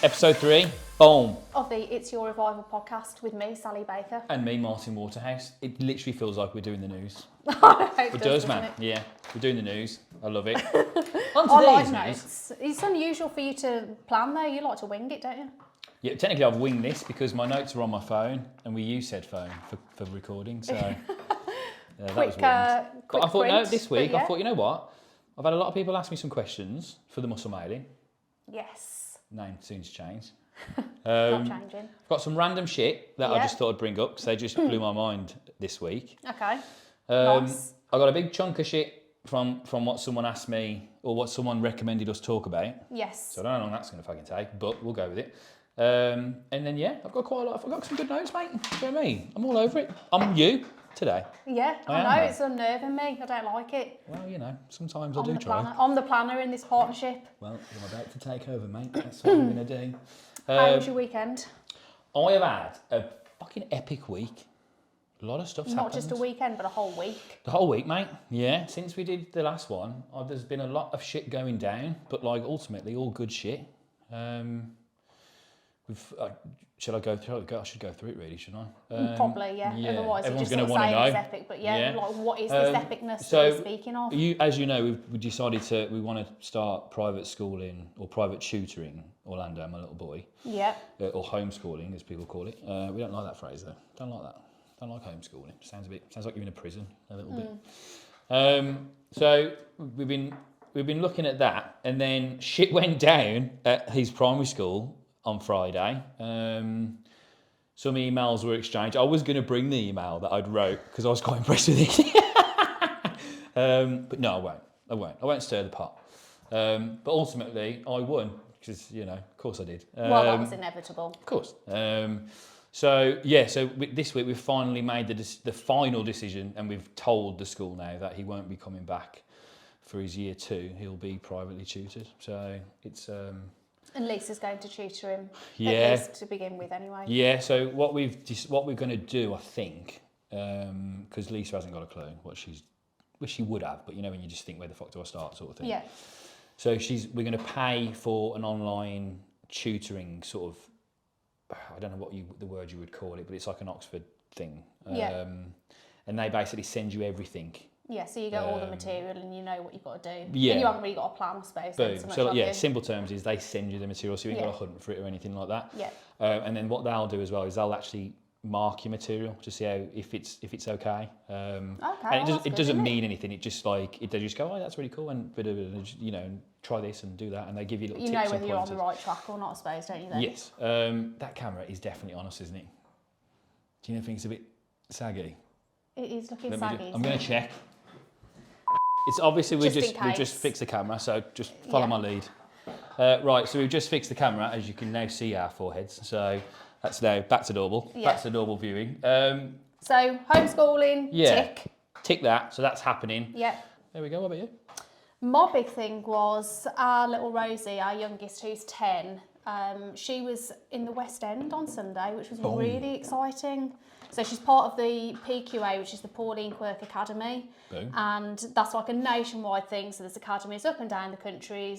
Episode 3, boom. Of the It's Your Revival podcast with me, Sally Baker. And me, Martin Waterhouse. It literally feels like we're doing the news. It does, man. It? Yeah, we're doing the news. I love it. I like notes. It's unusual for you to plan though. You like to wing it, don't you? Yeah, technically I've winged this because my notes are on my phone and we use said phone for recording, so that was winged. But I thought, no, this week, I thought, you know what? I've had a lot of people ask me some questions for the muscle mailing. Yes. Name soon to change. Not changing. I've got some random shit that I just thought I'd bring up because they just blew my mind this week. Okay. Nice. I got a big chunk of shit from what someone asked me or what someone recommended us talk about. Yes. So I don't know how long that's going to fucking take, but we'll go with it. And then I've got quite a lot. I've got some good notes, mate. Do you know what I mean? I'm all over it. I'm you today. Yeah, I know. It's unnerving me. I don't like it. Well, you know, sometimes I do try. I'm the planner in this partnership. Well, I'm about to take over, mate. That's what I'm going to do. How was your weekend? I have had a fucking epic week. A lot of stuff's happened. Not just a weekend, but a whole week. The whole week, mate. Yeah, since we did the last one, there's been a lot of shit going down, but like ultimately all good shit. Should I go through it? I should go through it, really, shouldn't I? Probably, yeah. Otherwise, everyone's going to want to know. It's epic, but like, what is this epicness that we're speaking of? As you know, we decided we want to start private schooling or private tutoring Orlando, my little boy. Yeah. Or homeschooling, as people call it. We don't like that phrase, though. Don't like that. Don't like homeschooling. Sounds like you're in a prison a little bit. So we've been looking at that, and then shit went down at his primary school on Friday. Some emails were exchanged. I was going to bring the email that I'd wrote because I was quite impressed with it. But no, I won't stir the pot. But ultimately, I won because, of course I did. Well, that was inevitable. Of course. So this week we've finally made the final decision, and we've told the school now that he won't be coming back for his year 2. He'll be privately tutored. So it's... And Lisa's going to tutor him, at least to begin with, anyway. Yeah. So what we're going to do, I think, because Lisa hasn't got a clue what she would have, but when you just think, where the fuck do I start, sort of thing. Yeah. So we're going to pay for an online tutoring sort of, I don't know what the word you would call it, but it's like an Oxford thing. And they basically send you everything. Yeah, so you get all the material and you know what you've got to do. Yeah. And you haven't really got a plan, I suppose. Boom. So simple terms is they send you the material, so you ain't got to hunt for it or anything like that. Yeah. And then what they'll do as well is they'll actually mark your material to see if it's okay. And it doesn't mean anything. It just they just go, oh, that's really cool, and try this and do that, and they give you little tips and pointers. You know whether you're on the right track or not, I suppose, don't you? Then? Yes. That camera is definitely on us, isn't it? Do you think it's a bit saggy? It is looking saggy. I'm going to check. It's obviously we've just fixed the camera, so just follow my lead. Right, so we've just fixed the camera, as you can now see our foreheads. So that's now back to normal. Yeah. Back to normal viewing. So homeschooling, tick. Tick that. So that's happening. Yeah. There we go. What about you? My big thing was our little Rosie, our youngest, who's 10. She was in the West End on Sunday, which was really exciting. So she's part of the PQA, which is the Pauline Quirk Academy. Boom. And that's like a nationwide thing. So there's academies up and down the country,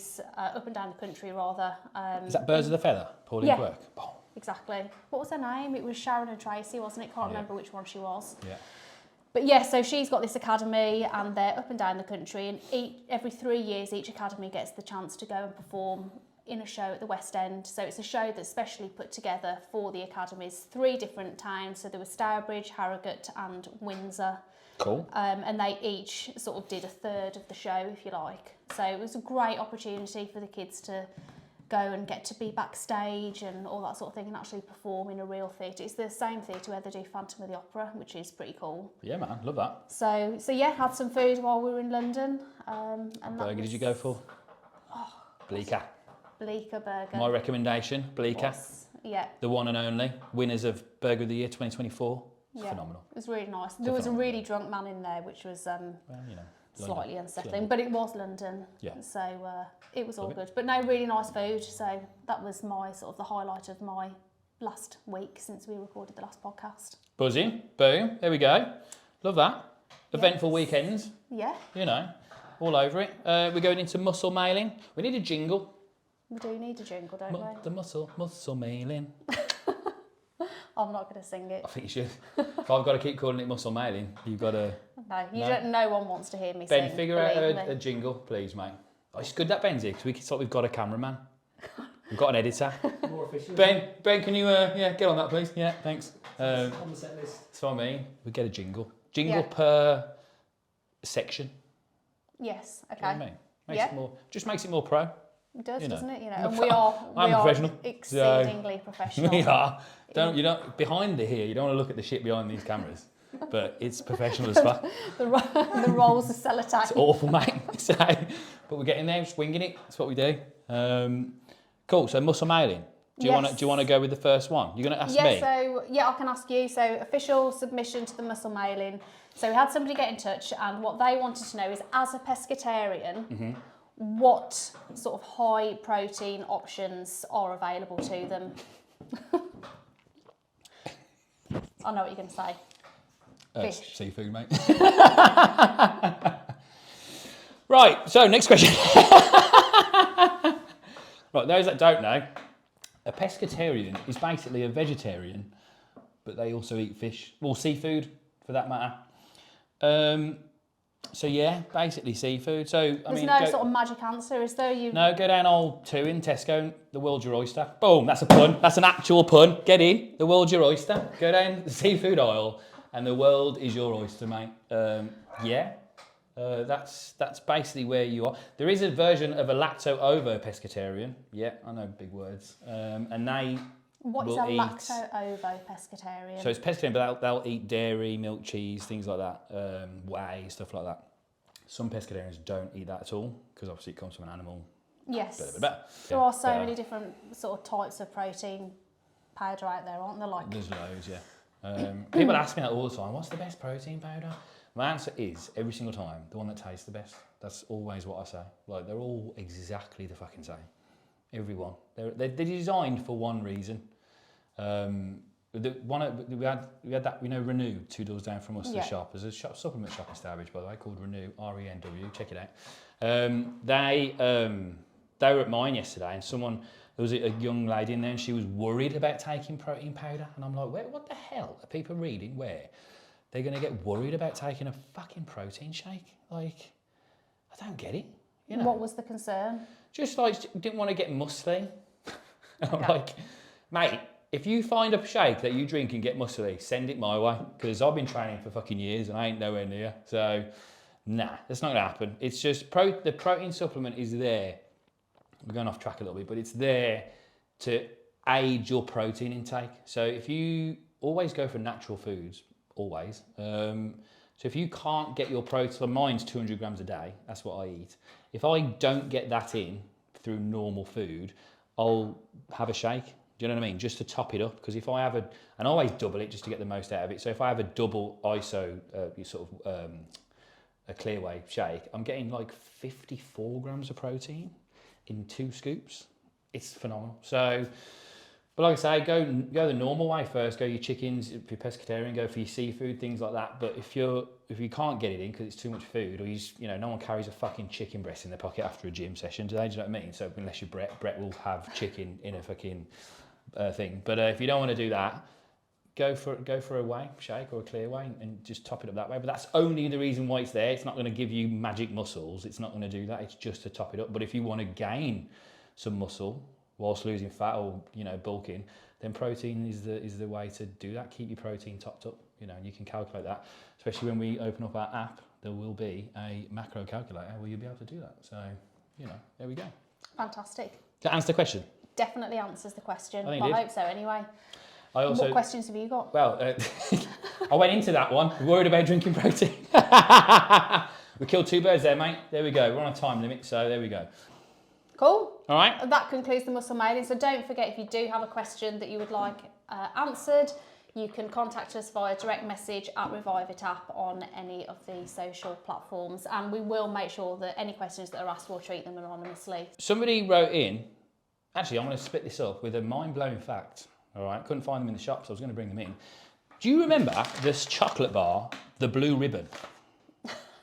rather. Is that Birds of the Feather, Pauline Quirk? Boom. Exactly. What was her name? It was Sharon and Tracy, wasn't it? Can't remember which one she was. Yeah. But so she's got this academy, and they're up and down the country, and every 3 years each academy gets the chance to go and perform in a show at the West End. So it's a show that's specially put together for the academies, 3 different towns. So there was Stourbridge, Harrogate and Windsor. Cool. And they each sort of did a third of the show, if you like. So it was a great opportunity for the kids to go and get to be backstage and all that sort of thing, and actually perform in a real theatre. It's the same theatre where they do Phantom of the Opera, which is pretty cool. Yeah, man, love that. So had some food while we were in London. What burger did you go for? Bleecker. Bleecker burger. My recommendation, Bleecker. Yeah. The one and only winners of Burger of the Year 2024. Yeah. Phenomenal. It was really nice. There was a really drunk man in there, which was slightly unsettling, but it was London. Yeah. So it was all good. But no, really nice food. So that was my sort of the highlight of my last week since we recorded the last podcast. Buzzing. Boom. There we go. Love that. Eventful weekends. Yeah. All over it. We're going into muscle mailing. We need a jingle. We do need a jingle, don't we? The muscle mailing. I'm not going to sing it. I think you should. If I've got to keep calling it muscle mailing, you've got to... No one wants to hear me sing. Ben, figure out a jingle, please, mate. Oh, it's good that Ben's here, because we've got a cameraman. We've got an editor. More efficient. Ben, can you get on that, please? Yeah, thanks. On the set list. That's what I mean. We get a jingle. Jingle per section. Yes, okay. You know what I mean? Makes it more pro. It does, doesn't it? I'm professional. Exceedingly professional. We are. Behind here, you don't want to look at the shit behind these cameras. But it's professional as fuck. The rolls are sellotape. It's awful, mate. But we're getting there, just winging it. That's what we do. Cool. So muscle mailing. Do you want to go with the first one? You're going to ask me? I can ask you. So official submission to the muscle mailing. So we had somebody get in touch, and what they wanted to know is, as a pescatarian, what sort of high protein options are available to them? I know what you're going to say. Fish. Seafood, mate. Right, so next question. Right, those that don't know, a pescatarian is basically a vegetarian, but they also eat fish, well, seafood for that matter. So yeah, basically seafood. So There's no sort of magic answer, is there? No, go down old 2 in Tesco, the world's your oyster. Boom, that's a pun. That's an actual pun. Get in, the world's your oyster. Go down the seafood aisle, and the world is your oyster, mate. That's basically where you are. There is a version of a lacto-ovo pescatarian. Yeah, I know big words. And they What is a lacto-ovo pescatarian? So it's pescatarian, but they'll eat dairy, milk, cheese, things like that, whey, stuff like that. Some pescatarians don't eat that at all, because obviously it comes from an animal. Yes. There are so many different sort of types of protein powder out there, aren't there? There's loads, yeah. People ask me that all the time, what's the best protein powder? My answer is, every single time, the one that tastes the best. That's always what I say. They're all exactly the fucking same. Every one. They're designed for one reason. We had that, Renew, 2 doors down from us, the shop. There's a supplement shop in Stourbridge, by the way, called Renew, RENW, check it out. They were at mine yesterday, and there was a young lady in there, and she was worried about taking protein powder. And I'm like, what the hell are people reading where they're going to get worried about taking a fucking protein shake? I don't get it. What was the concern? Just didn't want to get muscly. I'm like, mate, if you find a shake that you drink and get muscly, send it my way, because I've been training for fucking years and I ain't nowhere near. So, nah, that's not going to happen. It's just the protein supplement is there. We're going off track a little bit, but it's there to aid your protein intake. So if you always go for natural foods, always. So if you can't get your protein, so mine's 200 grams a day, that's what I eat. If I don't get that in through normal food, I'll have a shake. Do you know what I mean? Just to top it up, because if I have and I always double it just to get the most out of it. So if I have a double ISO, a clear whey shake, I'm getting 54 grams of protein in 2 scoops. It's phenomenal. So, but like I say, go the normal way first. Go your chickens, if you're pescatarian, go for your seafood, things like that. But if you can't get it in because it's too much food, or no one carries a fucking chicken breast in their pocket after a gym session, do they? Do you know what I mean? So unless you're Brett will have chicken in a fucking thing. But if you don't want to do that, go for a whey shake or a clear whey and just top it up that way. But that's only the reason why it's there. It's not going to give you magic muscles. It's not going to do that. It's just to top it up. But if you want to gain some muscle whilst losing fat or bulking, then protein is the way to do that. Keep your protein topped up, and you can calculate that. Especially when we open up our app, there will be a macro calculator where you'll be able to do that. So, there we go. Fantastic. Does that answer the question? Definitely answers the question. I hope so anyway. What questions have you got? Well, I went into that one worried about drinking protein. We killed 2 birds there, mate. There we go. We're on a time limit, so there we go. Cool. All right. That concludes the muscle mailing. So don't forget, if you do have a question that you would like answered, you can contact us via direct message at Revive It App on any of the social platforms, and we will make sure that any questions that are asked, we'll treat them anonymously. Somebody wrote in, actually, I'm going to split this up with a mind-blowing fact. All right, couldn't find them in the shop, so I was going to bring them in. Do you remember this chocolate bar, the Blue Ribbon?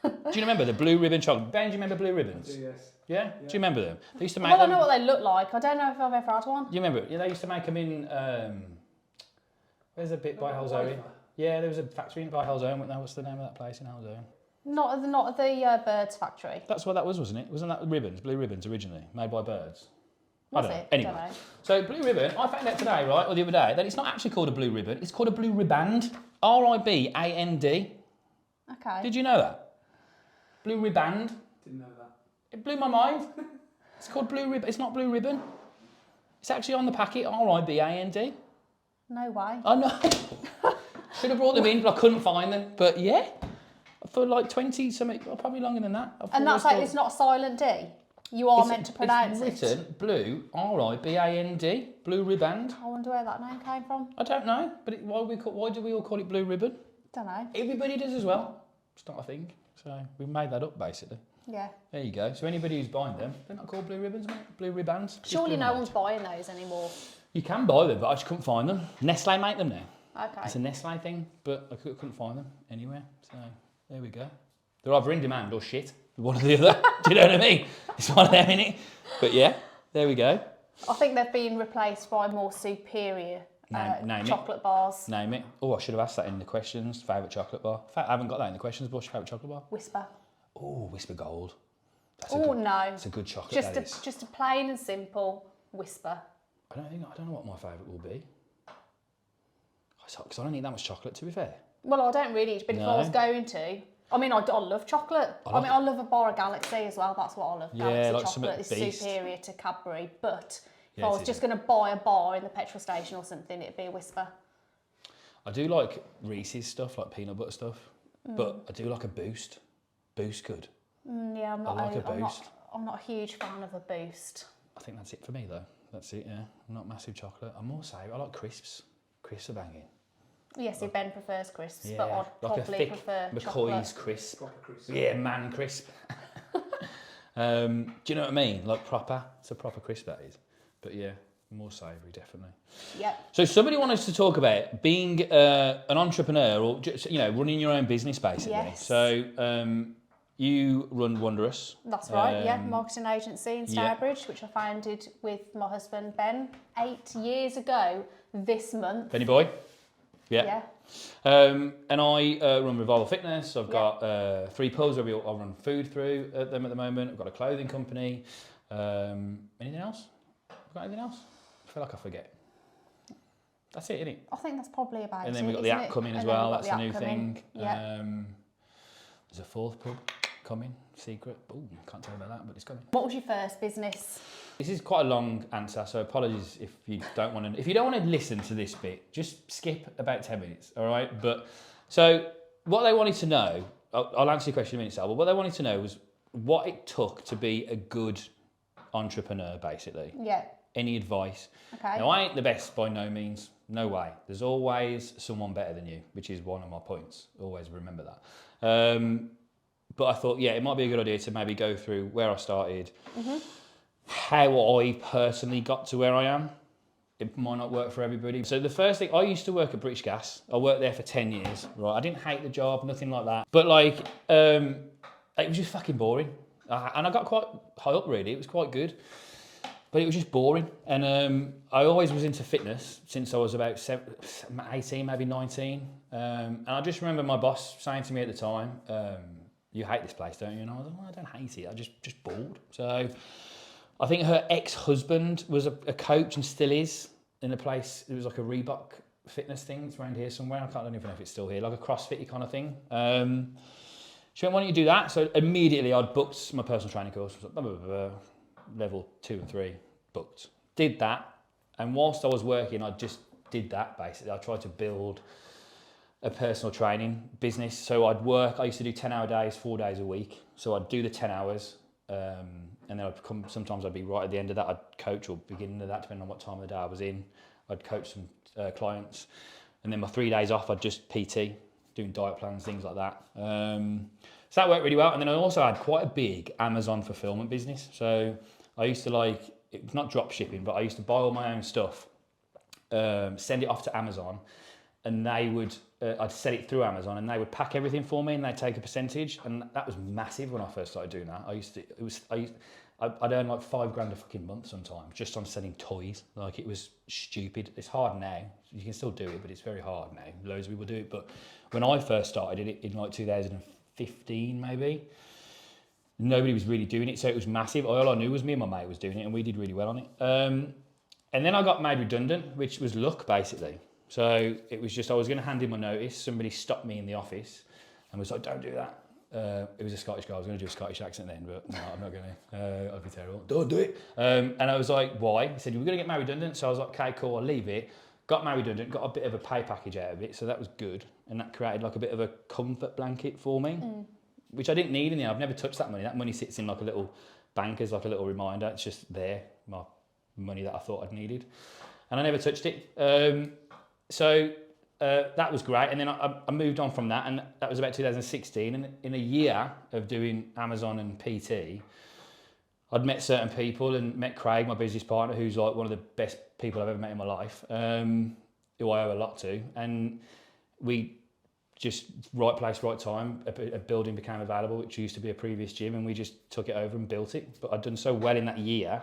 Do you remember the blue ribbon chocolate? Ben, do you remember blue ribbons? I do, yes. Yeah? Do you remember them? They used to make Well, I them. know what they look like. I don't know if I've ever had one. You remember? Yeah, they used to make them in. Where's a bit by Halzone? Yeah, there was a factory by Halzone. What's the name of that place in Halzone? Not the birds factory. That's what that was, wasn't it? Wasn't that ribbons, blue ribbons originally, made by birds? Was I don't know. it? Anyway, Don't know. so blue ribbon, I found out today, right, or the other day, that it's not actually called a blue ribbon, it's called a blue riband. R-I-B-A-N-D. Okay. Did you know that? Blue riband. Didn't know that. It blew my mind. It's called blue ribbon. It's not blue ribbon. It's actually on the packet, R-I-B-A-N-D. No way. I know. Should have brought them in, but I couldn't find them. But yeah, for like 20 something, well, probably longer than that. And that's like, it's not a silent D. You are meant to pronounce it's it. written blue, R-I-B-A-N-D, blue riband. I wonder where that name came from. I don't know, but why do we all call it blue ribbon? Don't know. Everybody does as well. It's not a thing. So we've made that up basically. Yeah. There you go. So anybody who's buying them, they're not called blue ribbons, mate. Blue ribands. Surely no one's buying those anymore. You can buy them, but I just couldn't find them. Nestle make them now. Okay. It's a Nestle thing, but I couldn't find them anywhere. So there we go. They're either in demand or shit. One or the other. Do you know what I mean? It's one of them, innit? But yeah, there we go. I think they've been replaced by more superior Name chocolate bars. Name it. Oh, I should have asked that in the questions. Favourite chocolate bar. In fact, I haven't got that in the questions. What's your favourite chocolate bar? Whisper. Oh, Whisper Gold. Oh no. It's a good chocolate. Just a plain and simple Whisper. I don't know what my favourite will be. Because I don't eat that much chocolate, to be fair. Well, I don't really, but if I was going to, I mean, I love chocolate. I love a bar of Galaxy as well. That's what I love. Yeah, Galaxy like chocolate is superior to Cadbury. But if Yeah, I was just going to buy a bar in the petrol station or something, it'd be a Whisper. I do like Reese's stuff, like peanut butter stuff. But I do like a Boost. Boost good. Yeah, I'm not. I like a Boost. I'm not a huge fan of a Boost. I think that's it for me, though. That's it, yeah. I'm not massive chocolate. I'm more savoury. I like crisps. Crisps are banging. Yes, if Ben prefers crisps, Yeah, but I'd like a probably thick prefer McCoy's chocolate. crisp. Proper crisp. Yeah, man crisp. Do you know what I mean? Like proper. It's a proper crisp, that is. But yeah, more savoury, definitely. Yep. So somebody wanted us to talk about being an entrepreneur or just, running your own business, basically. Yes. So you run Wondrous. That's right, yeah. Marketing agency in Stourbridge, which I founded with my husband Ben 8 years ago this month. Benny boy. Yeah. And I run Revival Fitness. I've got 3 pubs where I run food through them at the moment. I've got a clothing company. Anything else? I've got anything else? I feel like I forget. That's it, isn't it? I think that's probably about it. And then we've got the app coming as well. That's a new thing. Yeah. There's a 4th pub coming, secret. Oh, can't tell you about that, but it's coming. What was your first business? This is quite a long answer, so apologies if you don't want to. If you don't want to listen to this bit, just skip about 10 minutes, all right? But so what they wanted to know, I'll answer your question in a minute, Sal. But what they wanted to know was what it took to be a good entrepreneur, basically. Yeah. Any advice? Okay. Now I ain't the best by no means, no way. There's always someone better than you, which is one of my points. Always remember that. But I thought, it might be a good idea to maybe go through where I started. How I personally got to where I am. It might not work for everybody. So the first thing, I used to work at British Gas. I worked there for 10 years, right? I didn't hate the job, nothing like that. But it was just fucking boring. And I got quite high up really, it was quite good. But it was just boring. And I always was into fitness since I was about 18, maybe 19. And I just remember my boss saying to me at the time, you hate this place, don't you? And I was like, well, I don't hate it, I just bored. So I think her ex-husband was a coach and still is in a place. It was like a Reebok fitness thing. It's around here somewhere. I don't even know if it's still here, like a CrossFit kind of thing. She went, why don't you do that? So immediately I'd booked my personal training course. It was like, blah, blah, blah, level 2 and 3 booked. Did that. And whilst I was working, I just did that basically. I tried to build a personal training business. So I'd work, I used to do 10-hour days, 4 days a week. So I'd do the 10 hours. And then sometimes I'd be right at the end of that, I'd coach, or beginning of that, depending on what time of the day I was in. I'd coach some clients. And then my 3 days off, I'd just PT, doing diet plans, things like that. So that worked really well. And then I also had quite a big Amazon fulfillment business. So I used to it's not drop shipping, but I used to buy all my own stuff, send it off to Amazon, and they would I'd sell it through Amazon, and they would pack everything for me, and they'd take a percentage, and that was massive when I first started doing that. I'd earn like $5,000 a fucking month sometimes just on selling toys. Like, it was stupid. It's hard now. You can still do it, but it's very hard now. Loads of people do it. But when I first started it in like 2015 maybe, nobody was really doing it. So it was massive. All I knew was me and my mate was doing it, and we did really well on it. And then I got made redundant, which was luck basically. So it was just, I was going to hand in my notice. Somebody stopped me in the office and was like, don't do that. It was a Scottish guy. I was going to do a Scottish accent then, but no, I'm not going to. I'd be terrible. Don't do it. And I was like, why? He said, we're going to get made redundant. So I was like, okay, cool, I'll leave it. Got made redundant, got a bit of a pay package out of it. So that was good. And that created like a bit of a comfort blanket for me, which I didn't need in the end. I've never touched that money. That money sits in like a little bank as like a little reminder. It's just there, my money that I thought I'd needed. And I never touched it. So that was great. And then I moved on from that, and that was about 2016. And in a year of doing Amazon and PT, I'd met certain people and met Craig, my business partner, who's like one of the best people I've ever met in my life, who I owe a lot to. And we just, right place, right time, a building became available, which used to be a previous gym, and we just took it over and built it. But I'd done so well in that year,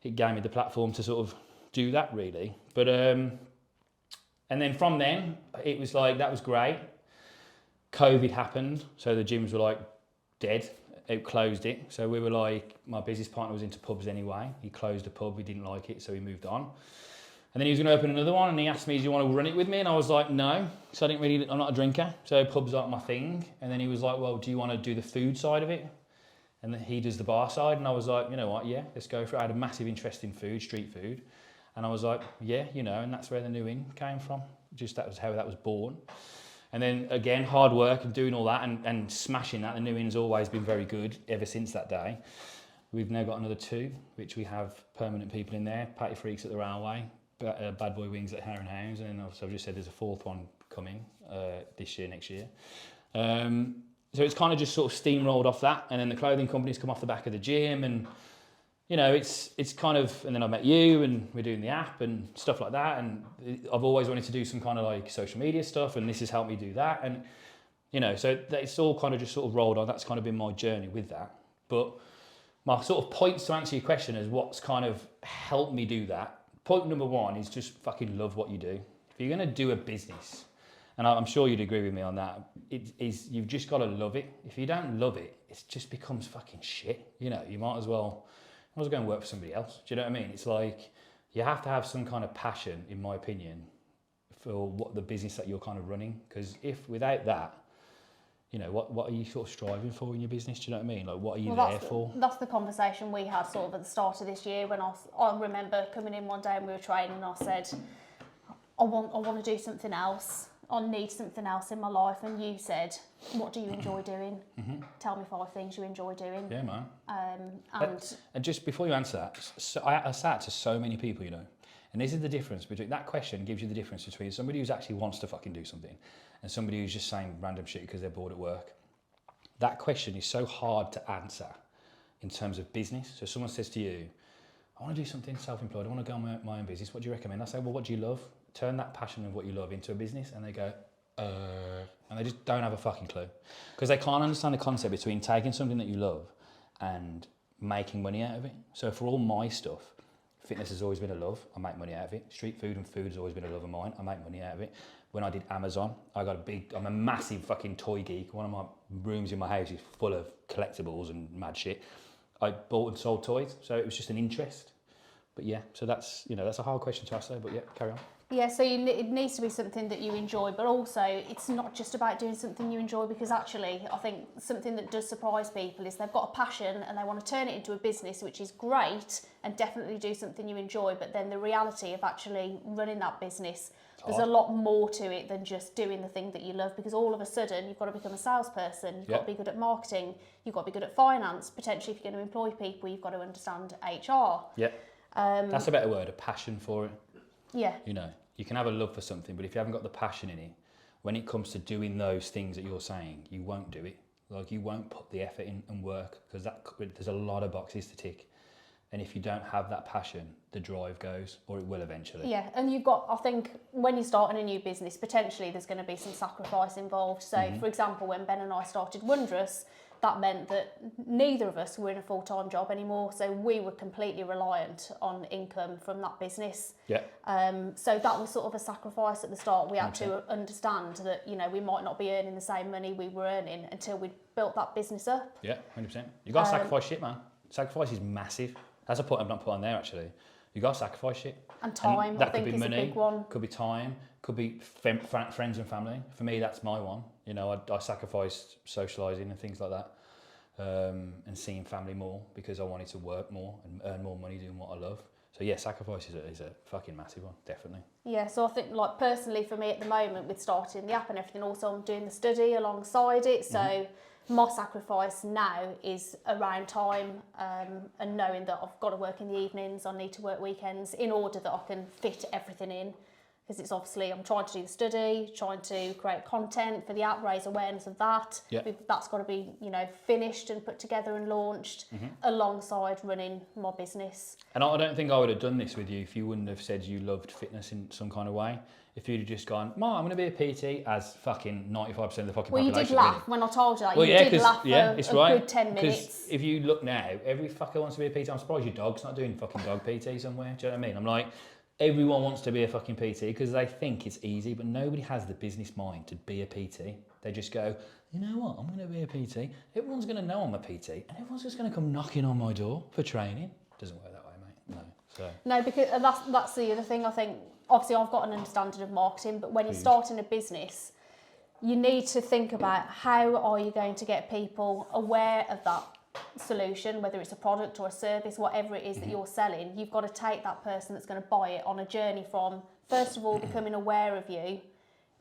it gave me the platform to sort of do that really. But and then from then, it was like, that was great. COVID happened, so the gyms were like dead. It closed it. So we were like, my business partner was into pubs anyway. He closed a pub, we didn't like it, so he moved on. And then he was going to open another one, and he asked me, do you want to run it with me? And I was like, no, so I'm not a drinker, so pubs aren't my thing. And then he was like, well, do you want to do the food side of it? And then he does the bar side. And I was like, you know what, yeah, let's go for it. I had a massive interest in food, street food. And I was like, yeah, you know, and that's where the New Inn came from. Just that was how that was born. And then again, hard work and doing all that and smashing that. The New Inn's always been very good ever since that day. We've now got another 2, which we have permanent people in there. Patty Freaks at the Railway, Bad Boy Wings at Hare and Hounds, and also I've just said there's a 4th one coming this year, next year. So it's kind of just sort of steamrolled off that, and then the clothing companies come off the back of the gym, and you know, it's kind of, and then I met you, and we're doing the app and stuff like that, and I've always wanted to do some kind of like social media stuff, and this has helped me do that, and you know, so it's all kind of just sort of rolled on. That's kind of been my journey with that. But my sort of points to answer your question is what's kind of helped me do that. Point number 1 is just fucking love what you do. If you're going to do a business, and I'm sure you'd agree with me on that, you've just got to love it. If you don't love it, it just becomes fucking shit. You know, you might as well go and work for somebody else. Do you know what I mean? It's like, you have to have some kind of passion, in my opinion, for what the business that you're kind of running. Because if without that, you know, what are you sort of striving for in your business? Do you know what I mean? Like, what are you there for? That's the conversation we had sort of at the start of this year, when I remember coming in one day and we were training, and I said, I want to do something else. I need something else in my life. And you said, what do you enjoy doing? Mm-hmm. Tell me 5 things you enjoy doing. Yeah, man. And just before you answer that, so I sat to so many people, you know, and this is the difference between, that question gives you the difference between somebody who actually wants to fucking do something and somebody who's just saying random shit because they're bored at work. That question is so hard to answer in terms of business. So someone says to you, I want to do something self-employed, I want to go on my own business, what do you recommend? I say, well, what do you love? Turn that passion of what you love into a business, and they go, and they just don't have a fucking clue. Because they can't understand the concept between taking something that you love and making money out of it. So for all my stuff, fitness has always been a love, I make money out of it. Street food and food has always been a love of mine, I make money out of it. When I did Amazon, I'm a massive fucking toy geek. One of my rooms in my house is full of collectibles and mad shit. I bought and sold toys, so it was just an interest. But yeah, so that's a hard question to ask though, but yeah, carry on. Yeah, so it needs to be something that you enjoy, but also it's not just about doing something you enjoy, because actually I think something that does surprise people is they've got a passion and they want to turn it into a business, which is great, and definitely do something you enjoy, but then the reality of actually running that business, there's a lot more to it than just doing the thing that you love, because all of a sudden you've got to become a salesperson, you've got to be good at marketing, you've got to be good at finance, potentially if you're going to employ people, you've got to understand HR. Yeah, that's a better word, a passion for it. Yeah. You know, you can have a love for something, but if you haven't got the passion in it, when it comes to doing those things that you're saying, you won't do it. Like, you won't put the effort in and work, because there's a lot of boxes to tick. And if you don't have that passion, the drive goes, or it will eventually. Yeah, and you've got, I think, when you're starting a new business, potentially there's going to be some sacrifice involved. So, for example, when Ben and I started Wondrous, that meant that neither of us were in a full-time job anymore. So we were completely reliant on income from that business. Yeah. So that was sort of a sacrifice at the start. We had 100%. to understand that, you know, we might not be earning the same money we were earning until we built that business up. Yeah, 100%. You got to sacrifice shit, man. Sacrifice is massive. That's a point I've not put on there, actually. You got to sacrifice shit. And time, and that I think, could be is money, a big one. Could be time, could be friends and family. For me, that's my one. You know, I sacrificed socialising and things like that, and seeing family more because I wanted to work more and earn more money doing what I love. So yeah, sacrifice is a fucking massive one, definitely. Yeah, so I think, like, personally for me at the moment with starting the app and everything, also I'm doing the study alongside it. So my sacrifice now is around time, and knowing that I've got to work in the evenings, I need to work weekends in order that I can fit everything in. Because it's obviously, I'm trying to do the study, trying to create content for the app, raise awareness of that. Yeah. That's got to be, you know, finished and put together and launched alongside running my business. And I don't think I would have done this with you if you wouldn't have said you loved fitness in some kind of way. If you'd have just gone, Mom, I'm going to be a PT, as fucking 95% of the fucking Well, you population. did laugh when I told you that. Well, You yeah, did laugh for it's a right. good 10 minutes. Because if you look now, every fucker wants to be a PT. I'm surprised your dog's not doing fucking dog PT somewhere. Do you know what I mean? I'm like, everyone wants to be a fucking PT because they think it's easy, but nobody has the business mind to be a PT. They just go, you know what, I'm going to be a PT. Everyone's going to know I'm a PT, and everyone's just going to come knocking on my door for training. Doesn't work that way, mate. No. So. No, because that's the other thing. I think, obviously, I've got an understanding of marketing, but when you're starting a business, you need to think about how are you going to get people aware of that solution, whether it's a product or a service, whatever it is that you're selling. You've got to take that person that's going to buy it on a journey from, first of all, becoming aware of you,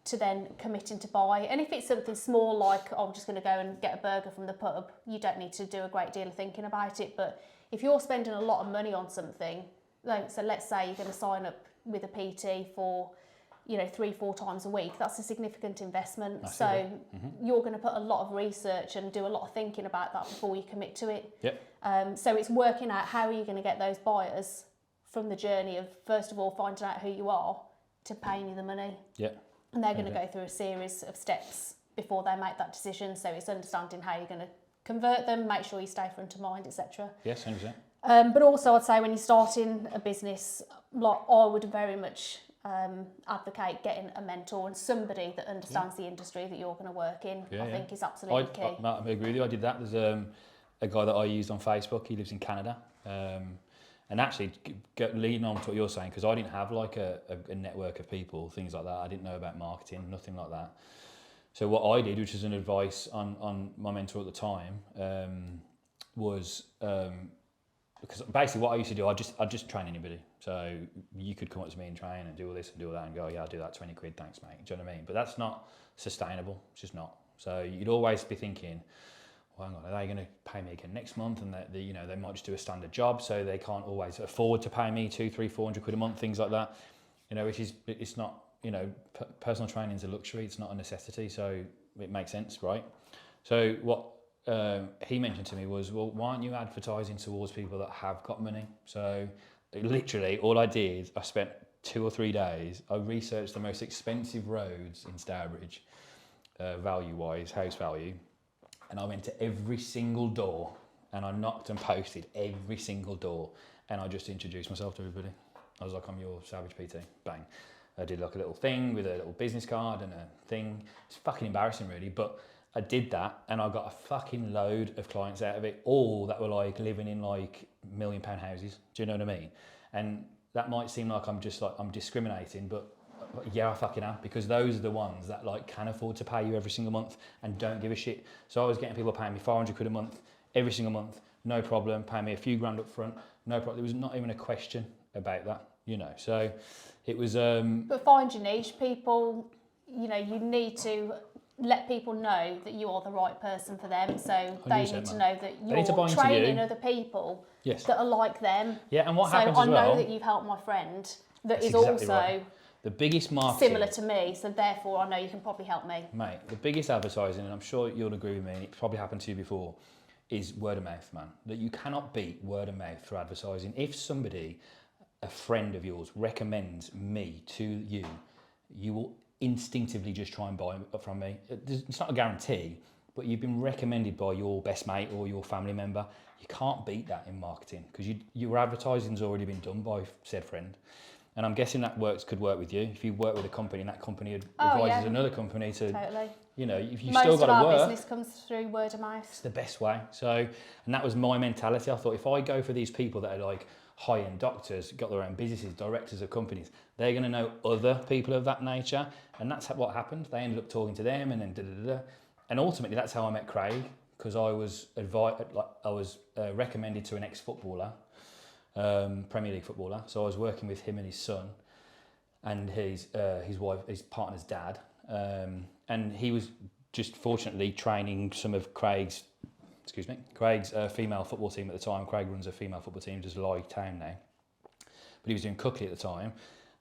to then committing to buy. And if it's something small like, oh, I'm just going to go and get a burger from the pub, you don't need to do a great deal of thinking about it. But if you're spending a lot of money on something, like, so let's say you're going to sign up with a PT for, you know, 3-4 times a week, that's a significant investment. So you're going to put a lot of research and do a lot of thinking about that before you commit to it. Yep. So it's working out how are you going to get those buyers from the journey of, first of all, finding out who you are to paying you the money. Yep. And they're going to go through a series of steps before they make that decision. So it's understanding how you're going to convert them, make sure you stay front of mind, etc. Yes, 100%. But also I'd say when you're starting a business, like, I would very much advocate getting a mentor and somebody that understands the industry that you're going to work in. I think is absolutely key. I agree with you. I did that. There's a guy that I used on Facebook. He lives in Canada. And actually, leading on to what you're saying, because I didn't have like a network of people, things like that. I didn't know about marketing, nothing like that. So what I did, which is an advice on my mentor at the time, was because basically what I used to do, I'd just train anybody. So you could come up to me and train and do all this and do all that and go, yeah, I'll do that, 20 quid, thanks, mate. Do you know what I mean? But that's not sustainable. It's just not. So you'd always be thinking, well, hang on, are they going to pay me again next month? And you know, they might just do a standard job, so they can't always afford to pay me 200-400 quid a month, things like that. You know, it's not, you know, personal training is a luxury, it's not a necessity, so it makes sense, right? So what he mentioned to me was, well, why aren't you advertising towards people that have got money? So literally all I did, I spent 2 or 3 days, I researched the most expensive roads in Stourbridge, value-wise, house value, and I went to every single door and I knocked and posted every single door and I just introduced myself to everybody. I was like, I'm your Savage PT, bang. I did like a little thing with a little business card and a thing. It's fucking embarrassing really, but I did that and I got a fucking load of clients out of it, all that were like living in like £1 million houses. Do you know what I mean? And that might seem like I'm discriminating, but yeah, I fucking am, because those are the ones that like can afford to pay you every single month and don't give a shit. So I was getting people paying me 400 quid a month every single month, no problem, paying me a few grand up front, no problem. There was not even a question about that, you know. So it was. But find your niche, people. You know, you need to let people know that you are the right person for them. So they need to know that you're training other people that are like them. Yeah, and what happens as well. So I know that you've helped my friend that is exactly also. Right. The biggest marketing... Similar to me, so therefore I know you can probably help me. Mate, the biggest advertising, and I'm sure you'll agree with me, and it probably happened to you before, is word of mouth, man. That you cannot beat word of mouth through advertising. If somebody, a friend of yours, recommends me to you, you will instinctively just try and buy from me. It's not a guarantee, but you've been recommended by your best mate or your family member. You can't beat that in marketing because your advertising's already been done by said friend. And I'm guessing that could work with you. If you work with a company and that company advises another company to, you know, if you still got to work. Most of our business comes through word of mouth. It's the best way. So, and that was my mentality. I thought if I go for these people that are like high-end doctors, got their own businesses, directors of companies, they're going to know other people of that nature. And that's what happened. They ended up talking to them and then da-da-da-da. And ultimately, that's how I met Craig, because I was recommended to an ex-footballer, Premier League footballer. So I was working with him and his son, and his wife, his partner's dad, and he was just fortunately training some of Craig's female football team at the time. Craig runs a female football team, just like town now, but he was doing Cookley at the time,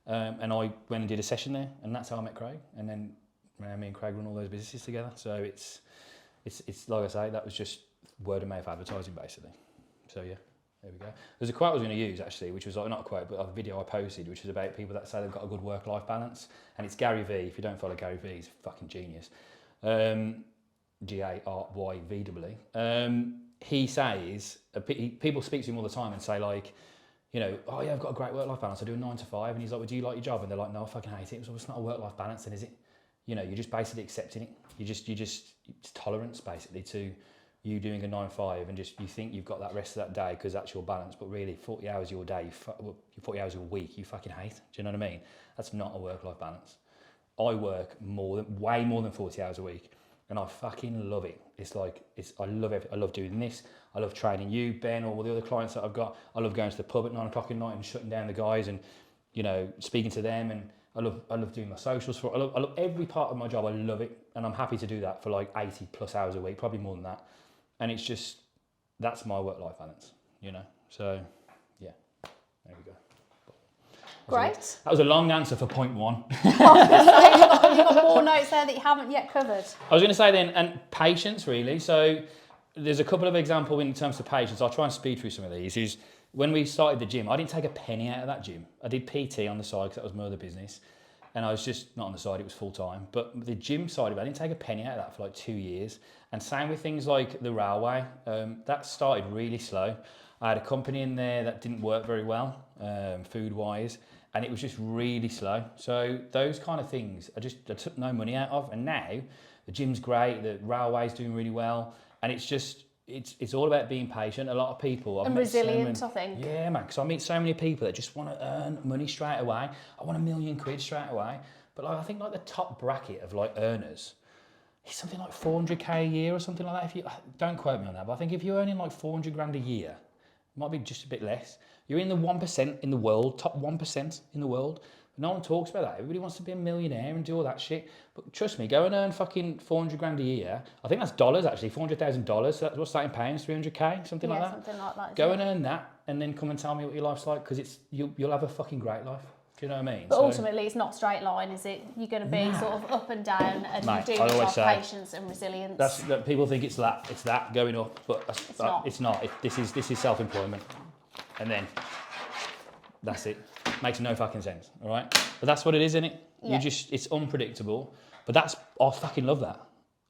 and I went and did a session there, and that's how I met Craig, and then me and Craig run all those businesses together. So it's like I say, that was just word of mouth advertising basically. So yeah. There we go. There's a quote I was going to use actually, which was like, not a quote, but a video I posted, which was about people that say they've got a good work-life balance. And it's Gary Vee. If you don't follow Gary Vee, he's a fucking genius. G-A-R-Y-V-E-E. He says, people speak to him all the time and say like, you know, oh yeah, I've got a great work-life balance. I do a 9 to 5. And he's like, well, do you like your job? And they're like, no, I fucking hate it. So it's not a work-life balance then, is it? You know, you're just basically accepting it. It's tolerance basically to you doing a 9 to 5 and just you think you've got that rest of that day because that's your balance, but really 40 hours of your day, 40 hours of a week, you fucking hate. Do you know what I mean? That's not a work-life balance. I work way more than 40 hours a week, and I fucking love it. I love everything. I love doing this. I love training you, Ben, all the other clients that I've got. I love going to the pub at 9 o'clock at night and shutting down the guys and, you know, speaking to them, and I love doing my socials I love every part of my job. I love it, and I'm happy to do that for like 80 plus hours a week, probably more than that. And it's just, that's my work-life balance, you know? So, yeah, there we go. Great. That was a long answer for point one. You've got more notes there that you haven't yet covered. I was going to say then, and patience really. So there's a couple of examples in terms of patience. I'll try and speed through some of these. Is when we started the gym, I didn't take a penny out of that gym. I did PT on the side because that was my other business. And I was just, not on the side, it was full time. But the gym side of it, I didn't take a penny out of that for like 2 years. And same with things like the railway, that started really slow. I had a company in there that didn't work very well, food-wise, and it was just really slow. So those kind of things, I took no money out of. And now the gym's great, the railway's doing really well. And it's just, it's all about being patient. A lot of people... And resilient, I think. Yeah, man, because I meet so many people that just want to earn money straight away. I want £1 million straight away. But like, I think like the top bracket of like earners is something like 400k a year or something like that. If you don't quote me on that, but I think if you're earning like 400 grand a year, it might be just a bit less. You're in the 1% in the world, top 1% in the world. No one talks about that. Everybody wants to be a millionaire and do all that shit. But trust me, go and earn fucking 400 grand a year. I think that's dollars actually, $400,000. So what's that in pounds? 300k, something like that. Yeah, something like that. Go and earn that, and then come and tell me what your life's like, because you'll have a fucking great life. Do you know what I mean? But ultimately, it's not straight line, is it? You're going to be sort of up and down, and you do have patience and resilience. That people think it's that going up, but it's not. This is self-employment, and then that's it. Makes no fucking sense, all right? But that's what it is, isn't it? Yeah. It's unpredictable. But I fucking love that.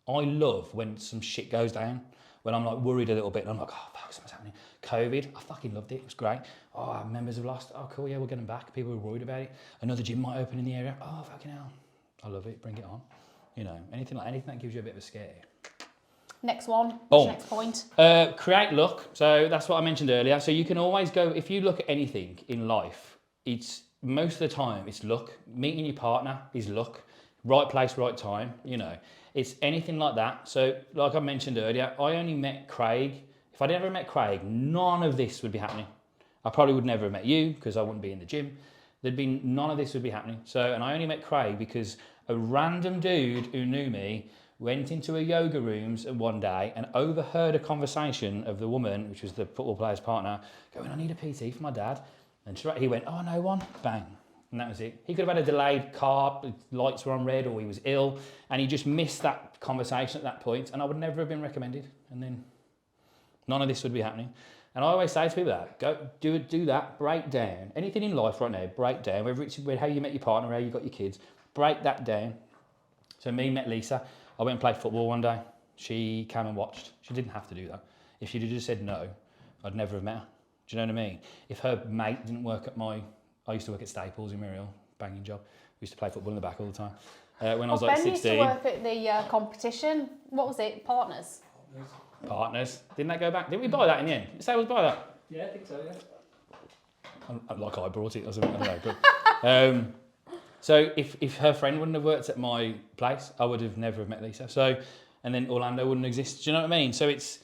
I love when some shit goes down, when I'm like worried a little bit, and I'm like, oh fuck, something's happening. COVID, I fucking loved it. It was great. Oh, our members have lost. Oh, cool, yeah, we're getting back. People were worried about it. Another gym might open in the area. Oh, fucking hell. I love it. Bring it on. You know, anything that gives you a bit of a scare. Next one. What's next point? Create luck. So that's what I mentioned earlier. So you can always go, if you look at anything in life, it's most of the time it's luck. Meeting your partner is luck. Right place, right time, you know. It's anything like that. So like I mentioned earlier, I only met Craig. If I'd ever met Craig, none of this would be happening. I probably would never have met you because I wouldn't be in the gym. None of this would be happening. So, and I only met Craig because a random dude who knew me went into a yoga rooms one day and overheard a conversation of the woman, which was the football player's partner, going, I need a PT for my dad. And he went, oh, no one, bang. And that was it. He could have had a delayed car, lights were on red, or he was ill, and he just missed that conversation at that point, and I would never have been recommended. And then None of this would be happening. And I always say to people that, go do that, break down. Anything in life right now, break down, whether it's how you met your partner, how you got your kids, break that down. So me met Lisa. I went and played football one day. She came and watched. She didn't have to do that. If she'd have just said no, I'd never have met her. Do you know what I mean? If her mate didn't work at I used to work at Staples in Muriel, banging job. We used to play football in the back all the time. When I was like 16. Ben used to work at the competition. What was it? Partners? Partners. Didn't that go back? Didn't we buy that in the end? Did Staples buy that? Yeah, I think so, yeah. Like I brought it or something, I don't know. But, so if her friend wouldn't have worked at my place, I would have never have met Lisa. So, and then Orlando wouldn't exist. Do you know what I mean? So it's